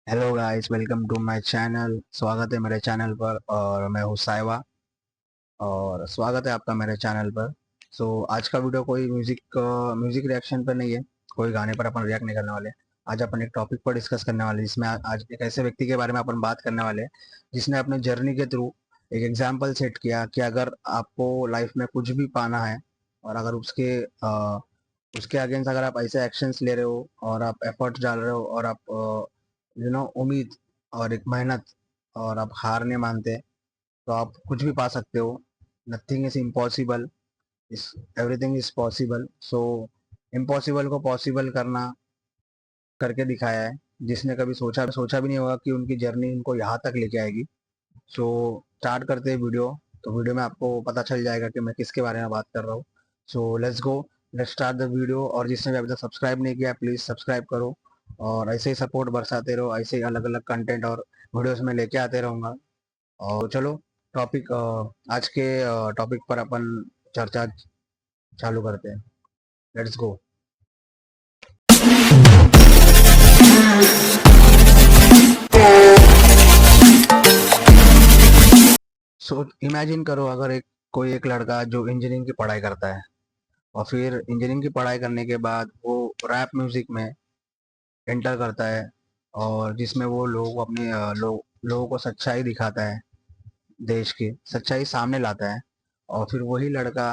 Hello guys, welcome to my channel. स्वागत है मेरे चैनल पर और मैं हूँ साइवा और स्वागत है आपका मेरे चैनल पर। आज का वीडियो कोई म्यूजिक रिएक्शन पर नहीं है। कोई गाने पर अपन रिएक्ट नहीं करने वाले। आज अपन एक टॉपिक पर डिस्कस करने वाले हैं, जिसमें आज एक ऐसे व्यक्ति के बारे में अपन बात करने वाले हैं जिसने अपने जर्नी के थ्रू एक एग्जाम्पल सेट किया कि अगर आपको लाइफ में कुछ भी पाना है और अगर उसके अगेंस्ट अगर आप ऐसे एक्शंस ले रहे हो और आप एफर्ट्स डाल रहे हो और आप उम्मीद और एक मेहनत और आप हार नहीं मानते, तो आप कुछ भी पा सकते हो। नथिंग इज इम्पॉसिबल, इस एवरीथिंग इज पॉसिबल। इम्पॉसिबल को पॉसिबल करना करके दिखाया है, जिसने कभी सोचा भी नहीं होगा कि उनकी जर्नी उनको यहाँ तक लेके आएगी। स्टार्ट करते हैं वीडियो। तो वीडियो में आपको पता चल जाएगा कि मैं किसके बारे में बात कर रहा हूँ। Let's go, let's start the video. और जिसने भी अभी तक सब्सक्राइब नहीं किया, प्लीज़ सब्सक्राइब करो और ऐसे ही सपोर्ट बरसाते रहो। ऐसे ही अलग अलग कंटेंट और वीडियोस में लेके आते रहूँगा। और चलो, टॉपिक आज के टॉपिक पर अपन चर्चा चालू करते हैं। Let's go. इमेजिन करो, अगर कोई एक लड़का जो इंजीनियरिंग की पढ़ाई करता है और फिर इंजीनियरिंग की पढ़ाई करने के बाद वो रैप म्यूजिक में एंटर करता है और जिसमें वो लोगों को लोगों को सच्चाई दिखाता है, देश की सच्चाई सामने लाता है। और फिर वही लड़का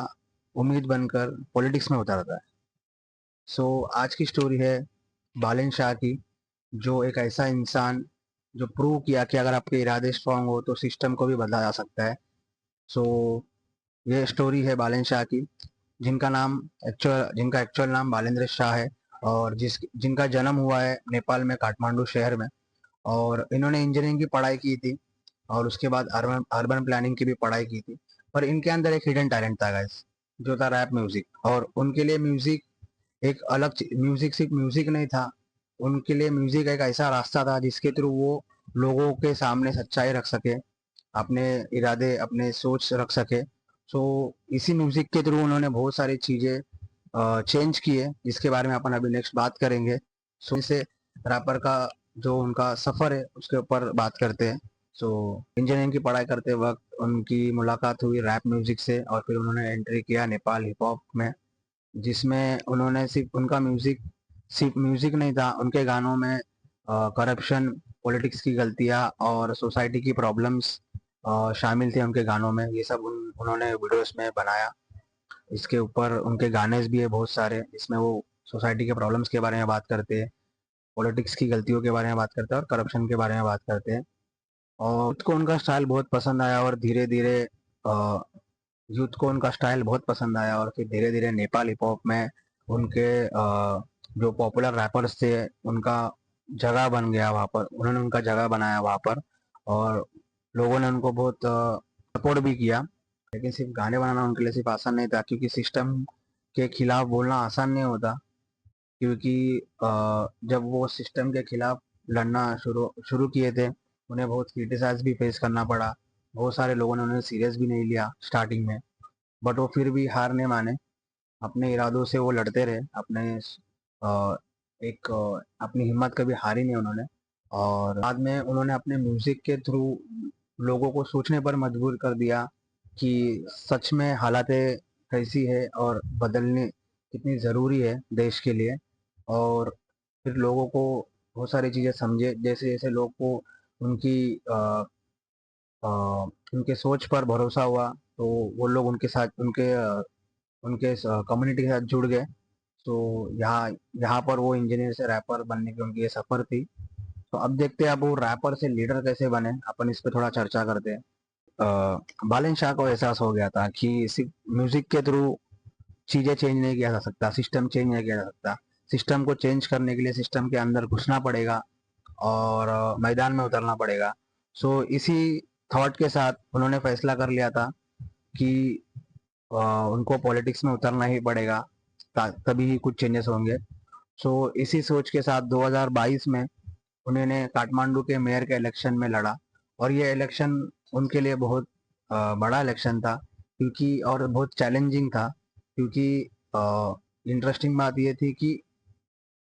उम्मीद बनकर पॉलिटिक्स में उतरता है। आज की स्टोरी है बालिन शाह की, जो एक ऐसा इंसान जो प्रूव किया कि अगर आपके इरादे स्ट्रांग हो तो सिस्टम को भी बदला जा सकता है। सो ये स्टोरी है बालिन शाह की, जिनका एक्चुअल नाम बालेंद्र शाह है और जिनका जन्म हुआ है नेपाल में, काठमांडू शहर में। और इन्होंने इंजीनियरिंग की पढ़ाई की थी और उसके बाद अर्बन अर्बन प्लानिंग की भी पढ़ाई की थी। पर इनके अंदर एक हिडन टैलेंट था गाइस, जो था रैप म्यूजिक। और उनके लिए म्यूजिक एक म्यूजिक सिर्फ म्यूजिक नहीं था। उनके लिए म्यूजिक एक ऐसा रास्ता था जिसके थ्रू वो लोगों के सामने सच्चाई रख सके, अपने इरादे अपने सोच रख सके। सो इसी म्यूजिक के थ्रू उन्होंने बहुत सारी चीजें चेंज किए, जिसके बारे में अपन अभी नेक्स्ट बात करेंगे। इसे रैपर का जो उनका सफर है उसके ऊपर बात करते हैं। सो इंजीनियरिंग की पढ़ाई करते वक्त उनकी मुलाकात हुई रैप म्यूजिक से और फिर उन्होंने एंट्री किया नेपाल हिप हॉप में, जिसमें उन्होंने सिर्फ म्यूजिक नहीं था, उनके गानों में करप्शन, पॉलिटिक्स की गलतियां और सोसाइटी की प्रॉब्लम्स शामिल थे उनके गानों में। ये सब उन्होंने वीडियोस में बनाया। इसके ऊपर उनके गाने भी है बहुत सारे, इसमें वो सोसाइटी के प्रॉब्लम्स के बारे में बात करते हैं, पॉलिटिक्स की गलतियों के बारे में बात करते हैं और करप्शन के बारे में बात करते हैं। और यूथ को उनका स्टाइल बहुत पसंद आया और धीरे धीरे यूथ को उनका स्टाइल बहुत पसंद आया और फिर धीरे धीरे नेपाल हिप हॉप में उनके जो पॉपुलर रैपर्स थे उनका जगह बन गया वहाँ पर, उन्होंने उनका जगह बनाया वहाँ पर। और लोगों ने उनको बहुत सपोर्ट भी किया। लेकिन सिर्फ गाने बनाना उनके लिए सिर्फ आसान नहीं था, क्योंकि सिस्टम के खिलाफ बोलना आसान नहीं होता। क्योंकि जब वो सिस्टम के खिलाफ लड़ना शुरू शुरू किए थे, उन्हें बहुत क्रिटिसाइज भी फेस करना पड़ा। बहुत सारे लोगों ने उन्हें सीरियस भी नहीं लिया स्टार्टिंग में, बट वो फिर भी हार नहीं माने। अपने इरादों से वो लड़ते रहे, अ, अपनी हिम्मत कभी हारी नहीं उन्होंने। और बाद में उन्होंने अपने म्यूजिक के थ्रू लोगों को सोचने पर मजबूर कर दिया कि सच में हालातें कैसी है और बदलने कितनी ज़रूरी है देश के लिए। और फिर लोगों को बहुत सारी चीज़ें समझे, जैसे जैसे लोग को उनकी अ, अ, उनके सोच पर भरोसा हुआ, तो वो लोग उनके साथ उनके कम्युनिटी के साथ जुड़ गए। तो यहाँ यहाँ पर वो इंजीनियर से रैपर बनने की उनकी ये सफ़र थी। तो अब देखते हैं अब वो रैपर से लीडर कैसे बने, अपन इस पे थोड़ा चर्चा करते हैं। बालन शाह को एहसास हो गया था कि सिर्फ म्यूजिक के थ्रू चीजें चेंज नहीं किया जा सकता, सिस्टम चेंज नहीं किया जा सकता। सिस्टम को चेंज करने के लिए सिस्टम के अंदर घुसना पड़ेगा और मैदान में उतरना पड़ेगा। इसी थॉट के साथ उन्होंने फैसला कर लिया था कि अ, उनको पॉलिटिक्स में उतरना ही पड़ेगा, तभी ही कुछ चेंजेस होंगे। इसी सोच के साथ 2022 में उन्होंने काठमांडू के मेयर के इलेक्शन में लड़ा। और ये इलेक्शन उनके लिए बहुत बड़ा इलेक्शन था, क्योंकि और बहुत चैलेंजिंग था। क्योंकि इंटरेस्टिंग बात ये थी कि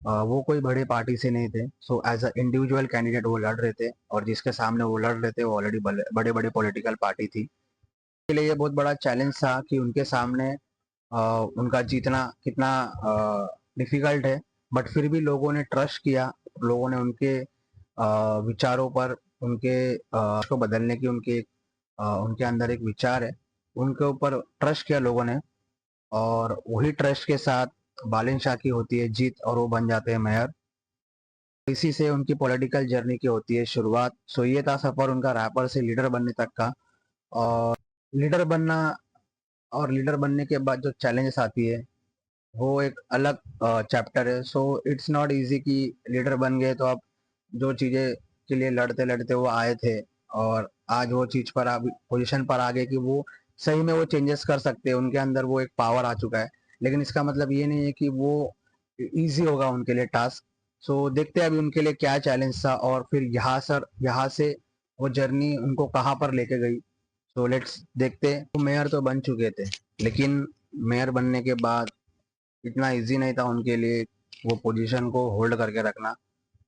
वो कोई बड़े पार्टी से नहीं थे, so as a individual candidate वो लड़ रहे थे, और जिसके सामने वो लड़ रहे थे वो ऑलरेडी बड़े बड़े पॉलिटिकल पार्टी थी। के लिए ये बहुत बड़ा चैलेंज था कि उनके सामने उनका जीतना कितना डिफिकल्ट है, बट फिर भी लोगों ने ट्रस्ट किया। लोगों ने उनके विचारों पर, उनके को बदलने की उनके अंदर एक विचार है, उनके ऊपर ट्रस्ट किया लोगों ने, और वही ट्रस्ट के साथ बालिन शाह की होती है जीत और वो बन जाते हैं मेयर। इसी से उनकी पॉलिटिकल जर्नी की होती है शुरुआत। सो ये था सफर उनका रैपर से लीडर बनने तक का। और लीडर बनना और लीडर बनने के बाद जो चैलेंजेस आती है वो एक अलग चैप्टर है। सो इट्स नॉट इजी कि लीडर बन गए तो आप जो चीज़ें के लिए लड़ते लड़ते वो आए थे, और आज वो चीज़ पर पोजीशन पर आ गए कि वो सही में वो चेंजेस कर सकते हैं, उनके अंदर वो एक पावर आ चुका है। लेकिन इसका मतलब ये नहीं है कि वो इजी होगा उनके लिए टास्क। सो देखते हैं अभी उनके लिए क्या चैलेंज था, और फिर यहाँ से वो जर्नी उनको कहाँ पर लेके गई। सो लेट्स देखते। वो मेयर तो बन चुके थे, लेकिन मेयर बनने के बाद इतना इजी नहीं था उनके लिए वो पोजीशन को होल्ड करके रखना।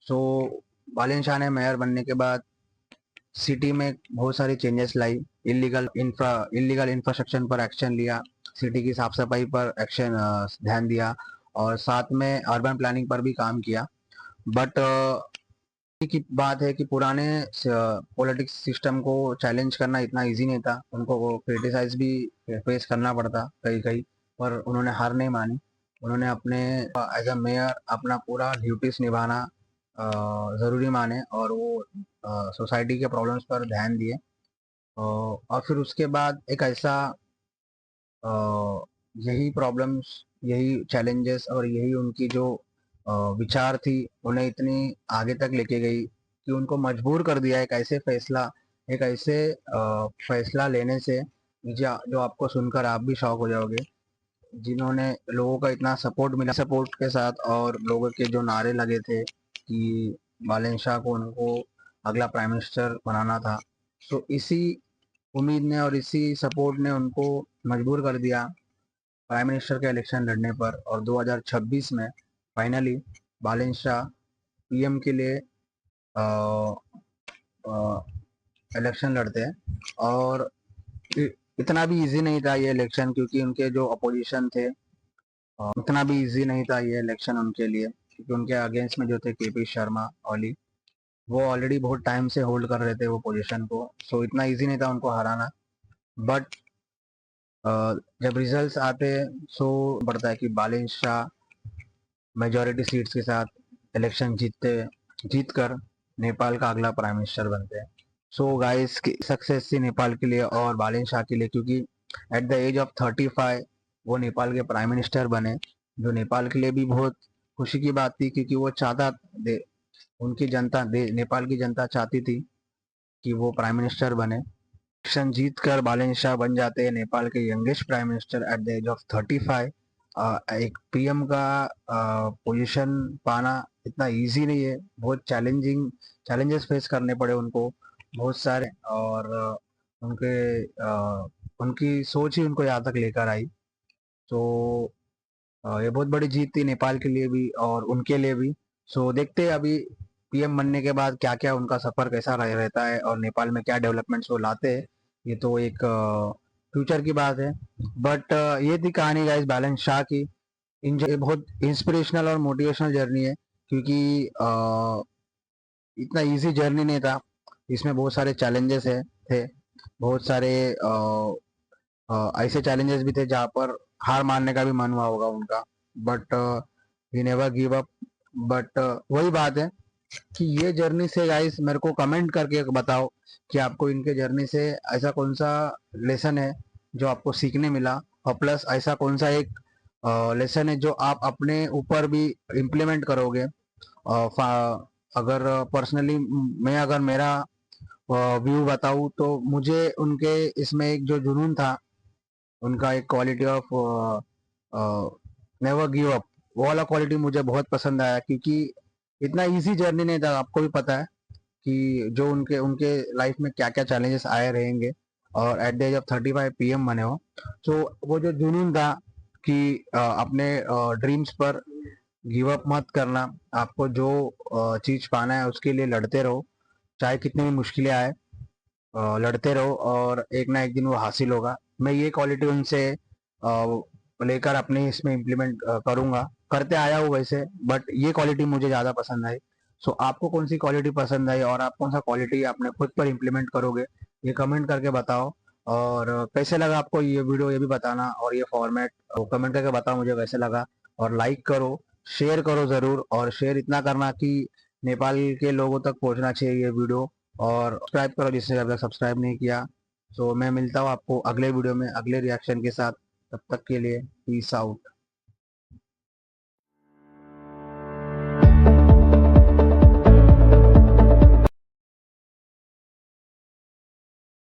सो बालिन शाह ने मेयर बनने के बाद सिटी में बहुत सारी चेंजेस लाई। इलीगल इंफ्रास्ट्रक्चर पर एक्शन लिया, सिटी की साफ सफाई पर एक्शन ध्यान दिया, और साथ में अर्बन प्लानिंग पर भी काम किया। बट की बात है कि पुराने पॉलिटिक्स सिस्टम को चैलेंज करना इतना इजी नहीं था, उनको वो क्रिटिसाइज भी फेस करना पड़ता कहीं कहीं, पर उन्होंने हार नहीं मानी। उन्होंने अपने एज अ मेयर अपना पूरा ड्यूटीज निभाना ज़रूरी माने, और वो सोसाइटी के प्रॉब्लम्स पर ध्यान दिए। और फिर उसके बाद एक ऐसा अ, यही प्रॉब्लम्स, यही चैलेंजेस और यही उनकी जो विचार थी उन्हें इतनी आगे तक लेके गई कि उनको मजबूर कर दिया एक ऐसे फैसला लेने से जो आपको सुनकर आप भी शॉक हो जाओगे। जिन्होंने लोगों का इतना सपोर्ट मिला, सपोर्ट के साथ और लोगों के जो नारे लगे थे कि बालन शाह को उनको अगला प्राइम मिनिस्टर बनाना था। तो इसी उम्मीद ने और इसी सपोर्ट ने उनको मजबूर कर दिया प्राइम मिनिस्टर के इलेक्शन लड़ने पर। और 2026 में फाइनली बालन शाह पीएम के लिए इलेक्शन लड़ते हैं। और इतना भी इजी नहीं था ये इलेक्शन, क्योंकि उनके जो अपोजिशन थे, इतना भी इजी नहीं था ये इलेक्शन उनके लिए, क्योंकि उनके अगेंस्ट में जो थे केपी शर्मा ओली, वो ऑलरेडी बहुत टाइम से होल्ड कर रहे थे वो पोजीशन को। सो इतना इजी नहीं था उनको हराना। बट जब रिजल्ट्स आते हैं सो पड़ता है कि बालिन शाह मेजोरिटी सीट्स के साथ इलेक्शन जीत कर नेपाल का अगला प्राइम मिनिस्टर बनते हैं। सो गाइस की सक्सेस थी नेपाल के लिए और बालिन शाह के लिए, क्योंकि एट द एज ऑफ 35 वो नेपाल के प्राइम मिनिस्टर बने, जो नेपाल के लिए भी बहुत खुशी की बात थी, क्योंकि वो उनकी नेपाल की जनता चाहती थी कि वो प्राइम मिनिस्टर बने। इलेक्शन जीत कर बालन शाह बन जाते हैं नेपाल के youngest prime minister at the age of 35। एक पीएम का पोजीशन पाना इतना इजी नहीं है, बहुत चैलेंजेस फेस करने पड़े उनको बहुत सारे। और उनके उनकी सोच ही उनको यहाँ तक लेकर आई। तो ये बहुत बड़ी जीत थी नेपाल के लिए भी और उनके लिए भी। सो देखते हैं अभी पीएम बनने के बाद क्या क्या उनका सफर कैसा रहता है और नेपाल में क्या डेवलपमेंट्स वो लाते हैं। ये तो एक फ्यूचर की बात है। बट ये थी कहानी गाइस बैलेंस शाह की। ये बहुत इंस्पिरेशनल और मोटिवेशनल जर्नी है, क्योंकि इतना इजी जर्नी नहीं था, इसमें बहुत सारे चैलेंजेस थे। बहुत सारे ऐसे चैलेंजेस भी थे जहाँ पर हार मानने का भी मन हुआ होगा उनका, but he never give up. But वही बात है कि ये जर्नी से गाइस मेरे को कमेंट करके बताओ कि आपको इनके जर्नी से ऐसा कौन सा लेसन है जो आपको सीखने मिला, और प्लस ऐसा कौन सा एक लेसन है जो आप अपने ऊपर भी इम्प्लीमेंट करोगे। अगर पर्सनली मैं अगर मेरा व्यू बताऊं तो मुझे उनके इसमें एक जो जुनून था, उनका एक quality of never give up, वो वाला क्वालिटी मुझे बहुत पसंद आया। क्योंकि इतना इजी जर्नी नहीं था, आपको भी पता है कि जो उनके उनके लाइफ में क्या क्या चैलेंजेस आए रहेंगे, और at the age of 35 PM बने हो। तो वो जो जुनून था कि अपने ड्रीम्स पर गिव अप मत करना। आपको जो चीज़ पाना है उसके लिए लड़ते रहो, चाहे कितनी भी मुश्किलें आए, लड़ते रहो और एक ना एक दिन वो हासिल होगा। मैं ये क्वालिटी उनसे लेकर अपने इसमें इम्प्लीमेंट करूँगा, करते आया हूँ वैसे, बट ये क्वालिटी मुझे ज़्यादा पसंद आई। सो आपको कौन सी क्वालिटी पसंद आई और आप कौन सा क्वालिटी अपने खुद पर इम्प्लीमेंट करोगे, ये कमेंट करके बताओ। और कैसे लगा आपको ये वीडियो, ये भी बताना, और ये फॉर्मेट कमेंट करके बताओ मुझे कैसे लगा। और लाइक करो, शेयर करो ज़रूर, और शेयर इतना करना कि नेपाल के लोगों तक पहुंचना चाहिए ये वीडियो। और सब्सक्राइब करो जिसने अभी तक सब्सक्राइब नहीं किया। सो मैं मिलता हूँ आपको अगले वीडियो में अगले रिएक्शन के साथ। तब तक के लिए पीस आउट।